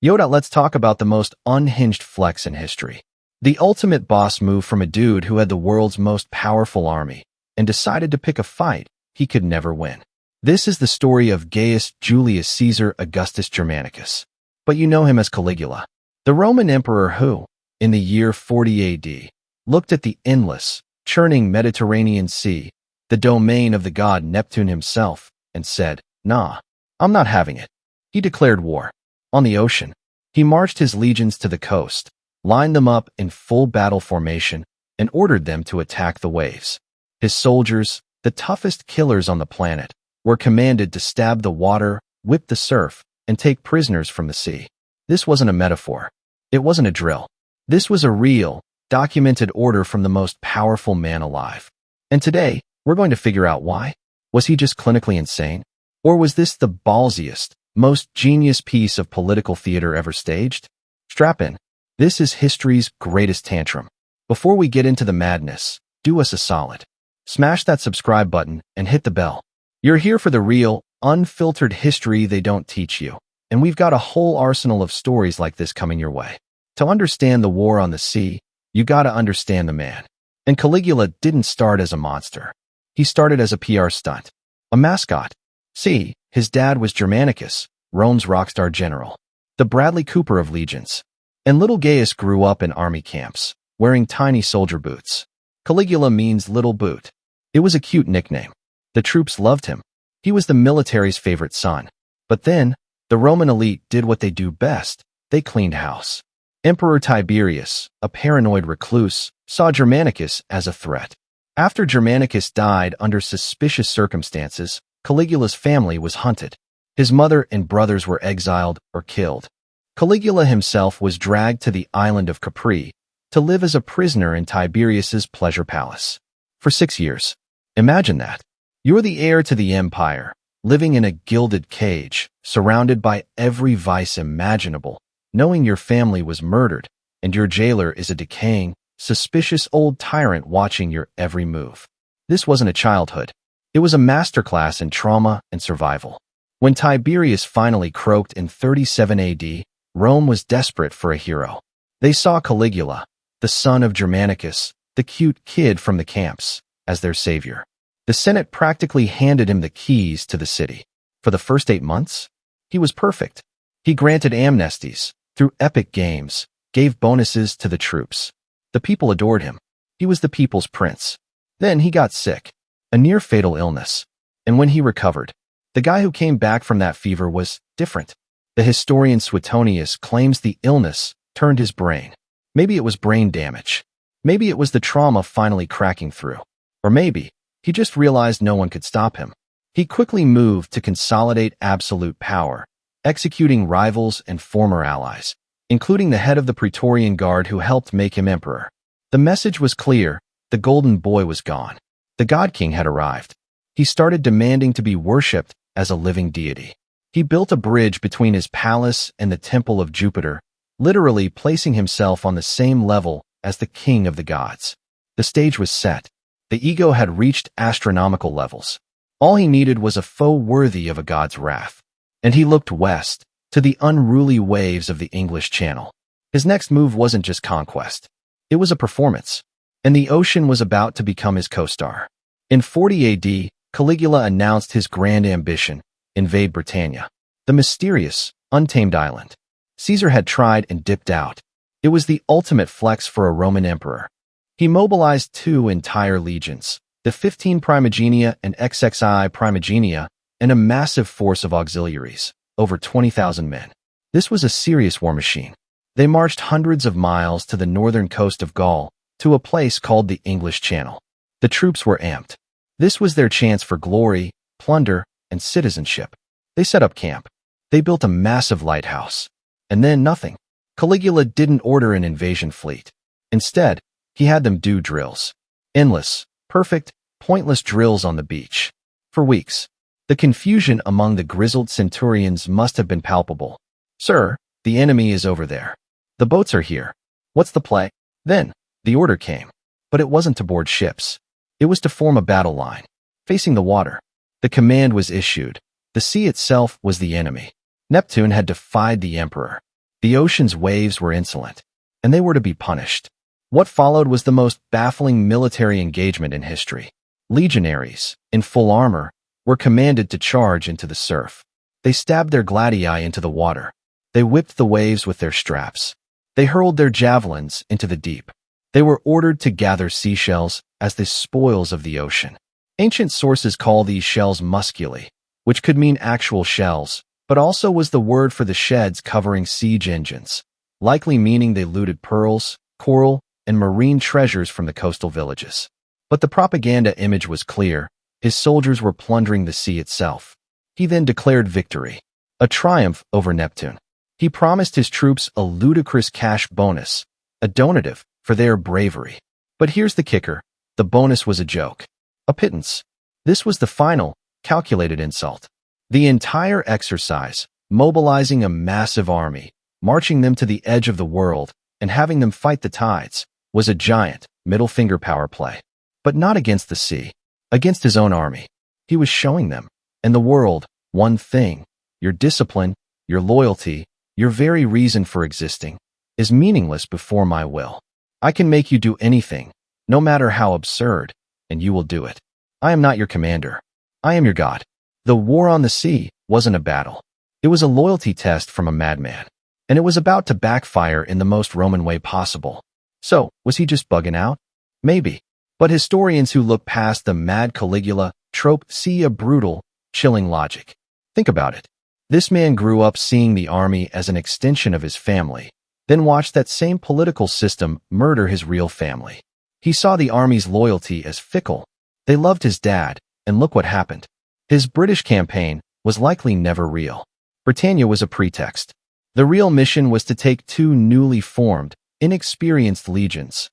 Yoda, let's talk about the most unhinged flex in history. The ultimate boss move from a dude who had the world's most powerful army and decided to pick a fight he could never win. This is the story of Gaius Julius Caesar Augustus Germanicus, but you know him as Caligula, the Roman emperor who, in the year 40 AD, looked at the endless, churning Mediterranean Sea, the domain of the god Neptune himself, and said, "Nah, I'm not having it." He declared war. On the ocean, he marched his legions to the coast, lined them up in full battle formation, and ordered them to attack the waves. His soldiers, the toughest killers on the planet, were commanded to stab the water, whip the surf, and take prisoners from the sea. This wasn't a metaphor. It wasn't a drill. This was a real, documented order from the most powerful man alive. And today, we're going to figure out why. Was he just clinically insane? Or was this the ballsiest, most genius piece of political theater ever staged? Strap in. This is history's greatest tantrum. Before we get into the madness, do us a solid. Smash that subscribe button and hit the bell. You're here for the real, unfiltered history they don't teach you, and we've got a whole arsenal of stories like this coming your way. To understand the war on the sea, you gotta understand the man. And Caligula didn't start as a monster. He started as a PR stunt, a mascot. See, his dad was Germanicus, Rome's rockstar general, the Bradley Cooper of legions. And little Gaius grew up in army camps, wearing tiny soldier boots. Caligula means little boot. It was a cute nickname. The troops loved him. He was the military's favorite son. But then, the Roman elite did what they do best. They cleaned house. Emperor Tiberius, a paranoid recluse, saw Germanicus as a threat. After Germanicus died under suspicious circumstances, Caligula's family was hunted. His mother and brothers were exiled or killed. Caligula himself was dragged to the island of Capri to live as a prisoner in Tiberius's pleasure palace. For 6 years. Imagine that. You're the heir to the empire, living in a gilded cage, surrounded by every vice imaginable, knowing your family was murdered, and your jailer is a decaying, suspicious old tyrant watching your every move. This wasn't a childhood. It was a masterclass in trauma and survival. When Tiberius finally croaked in 37 AD, Rome was desperate for a hero. They saw Caligula, the son of Germanicus, the cute kid from the camps, as their savior. The Senate practically handed him the keys to the city. For the first 8 months, he was perfect. He granted amnesties, threw epic games, gave bonuses to the troops. The people adored him. He was the people's prince. Then he got sick, a near-fatal illness. And when he recovered, the guy who came back from that fever was different. The historian Suetonius claims the illness turned his brain. Maybe it was brain damage. Maybe it was the trauma finally cracking through. Or maybe he just realized no one could stop him. He quickly moved to consolidate absolute power, executing rivals and former allies, including the head of the Praetorian Guard who helped make him emperor. The message was clear. The golden boy was gone. The God King had arrived. He started demanding to be worshipped as a living deity. He built a bridge between his palace and the temple of Jupiter, literally placing himself on the same level as the king of the gods. The stage was set. The ego had reached astronomical levels. All he needed was a foe worthy of a god's wrath. And he looked west, to the unruly waves of the English Channel. His next move wasn't just conquest. It was a performance. And the ocean was about to become his co-star. In 40 AD, Caligula announced his grand ambition: invade Britannia, the mysterious, untamed island. Caesar had tried and dipped out. It was the ultimate flex for a Roman emperor. He mobilized 2 entire legions, the 15 Primigenia and XXI Primigenia, and a massive force of auxiliaries, over 20,000 men. This was a serious war machine. They marched hundreds of miles to the northern coast of Gaul, to a place called the English Channel. The troops were amped. This was their chance for glory, plunder, and citizenship. They set up camp. They built a massive lighthouse. And then nothing. Caligula didn't order an invasion fleet. Instead, he had them do drills. Endless, perfect, pointless drills on the beach. For weeks. The confusion among the grizzled centurions must have been palpable. "Sir, the enemy is over there. The boats are here. What's the play?" Then, the order came. But it wasn't to board ships. It was to form a battle line, facing the water. The command was issued. The sea itself was the enemy. Neptune had defied the emperor. The ocean's waves were insolent, and they were to be punished. What followed was the most baffling military engagement in history. Legionaries, in full armor, were commanded to charge into the surf. They stabbed their gladii into the water. They whipped the waves with their straps. They hurled their javelins into the deep. They were ordered to gather seashells as the spoils of the ocean. Ancient sources call these shells musculi, which could mean actual shells, but also was the word for the sheds covering siege engines, likely meaning they looted pearls, coral, and marine treasures from the coastal villages. But the propaganda image was clear. His soldiers were plundering the sea itself. He then declared victory, a triumph over Neptune. He promised his troops a ludicrous cash bonus, a donative for their bravery. But here's the kicker. The bonus was a joke. A pittance. This was the final, calculated insult. The entire exercise, mobilizing a massive army, marching them to the edge of the world, and having them fight the tides, was a giant, middle-finger power play. But not against the sea. Against his own army. He was showing them, and the world, one thing: your discipline, your loyalty, your very reason for existing, is meaningless before my will. I can make you do anything, no matter how absurd, and you will do it. I am not your commander. I am your God. The war on the sea wasn't a battle. It was a loyalty test from a madman, and it was about to backfire in the most Roman way possible. So, was he just bugging out? Maybe. But historians who look past the mad Caligula trope see a brutal, chilling logic. Think about it. This man grew up seeing the army as an extension of his family, then watched that same political system murder his real family. He saw the army's loyalty as fickle. They loved his dad, and look what happened. His British campaign was likely never real. Britannia was a pretext. The real mission was to take two newly formed, inexperienced legions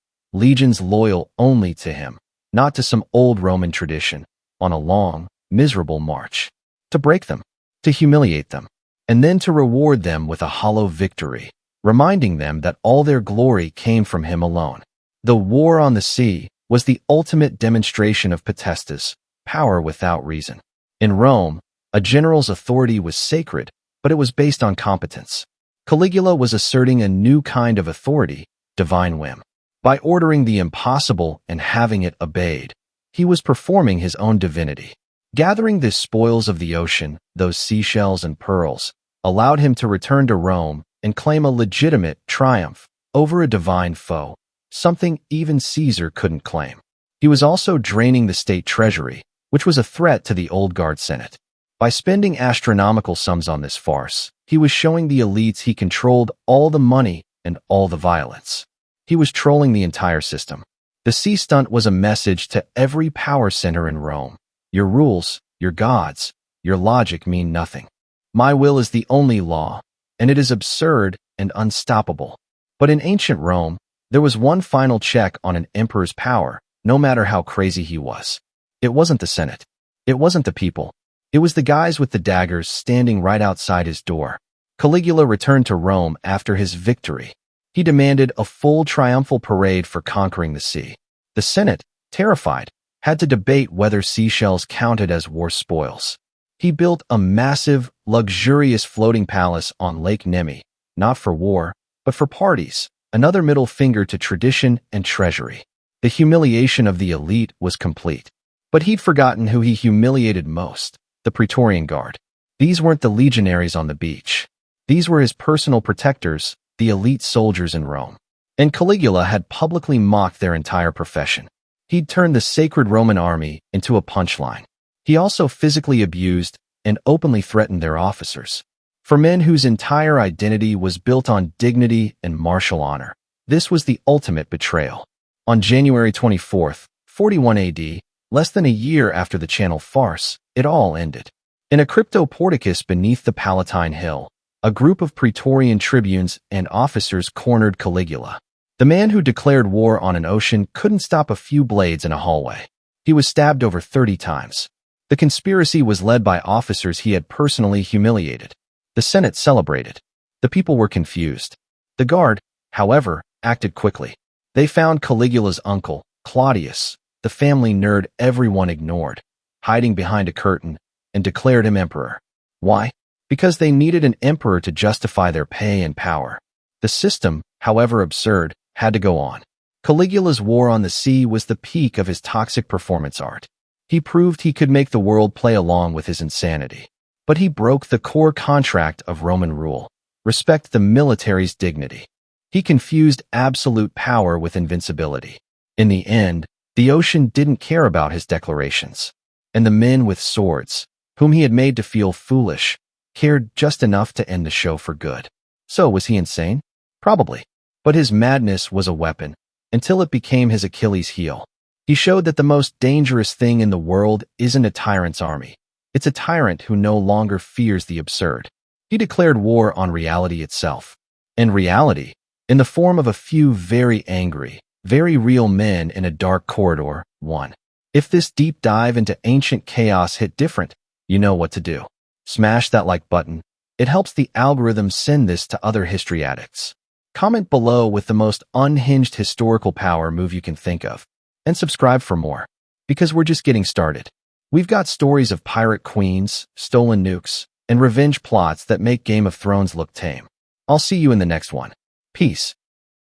loyal only to him, not to some old Roman tradition, on a long, miserable march. To break them, to humiliate them, and then to reward them with a hollow victory, reminding them that all their glory came from him alone. The war on the sea was the ultimate demonstration of potestas, power without reason. In Rome, a general's authority was sacred, but it was based on competence. Caligula was asserting a new kind of authority, divine whim. By ordering the impossible and having it obeyed, he was performing his own divinity. Gathering the spoils of the ocean, those seashells and pearls, allowed him to return to Rome and claim a legitimate triumph over a divine foe, something even Caesar couldn't claim. He was also draining the state treasury, which was a threat to the old guard Senate. By spending astronomical sums on this farce, he was showing the elites he controlled all the money and all the violence. He was trolling the entire system. The sea stunt was a message to every power center in Rome. Your rules, your gods, your logic mean nothing. My will is the only law, and it is absurd and unstoppable. But in ancient Rome, there was one final check on an emperor's power, no matter how crazy he was. It wasn't the Senate. It wasn't the people. It was the guys with the daggers standing right outside his door. Caligula returned to Rome after his victory. He demanded a full triumphal parade for conquering the sea. The Senate, terrified, had to debate whether seashells counted as war spoils. He built a massive, luxurious floating palace on Lake Nemi, not for war, but for parties, another middle finger to tradition and treasury. The humiliation of the elite was complete. But he'd forgotten who he humiliated most, the Praetorian Guard. These weren't the legionaries on the beach. These were his personal protectors, the elite soldiers in Rome. And Caligula had publicly mocked their entire profession. He'd turned the sacred Roman army into a punchline. He also physically abused and openly threatened their officers. For men whose entire identity was built on dignity and martial honor, this was the ultimate betrayal. On January 24th, 41 AD, less than a year after the Channel farce, it all ended. In a crypto porticus beneath the Palatine Hill, a group of Praetorian tribunes and officers cornered Caligula. The man who declared war on an ocean couldn't stop a few blades in a hallway. He was stabbed over 30 times. The conspiracy was led by officers he had personally humiliated. The Senate celebrated. The people were confused. The guard, however, acted quickly. They found Caligula's uncle, Claudius, the family nerd everyone ignored, hiding behind a curtain, and declared him emperor. Why? because they needed an emperor to justify their pay and power. The system, however absurd, had to go on. Caligula's war on the sea was the peak of his toxic performance art. He proved he could make the world play along with his insanity. But he broke the core contract of Roman rule: respect the military's dignity. He confused absolute power with invincibility. In the end, the ocean didn't care about his declarations. And the men with swords, whom he had made to feel foolish, cared just enough to end the show for good. So was he insane? Probably. But his madness was a weapon, until it became his Achilles heel. He showed that the most dangerous thing in the world isn't a tyrant's army. It's a tyrant who no longer fears the absurd. He declared war on reality itself. And reality, in the form of a few very angry, very real men in a dark corridor, won. If this deep dive into ancient chaos hit different, you know what to do. Smash that like button. It helps the algorithm send this to other history addicts. Comment below with the most unhinged historical power move you can think of. And subscribe for more. Because we're just getting started. We've got stories of pirate queens, stolen nukes, and revenge plots that make Game of Thrones look tame. I'll see you in the next one. Peace.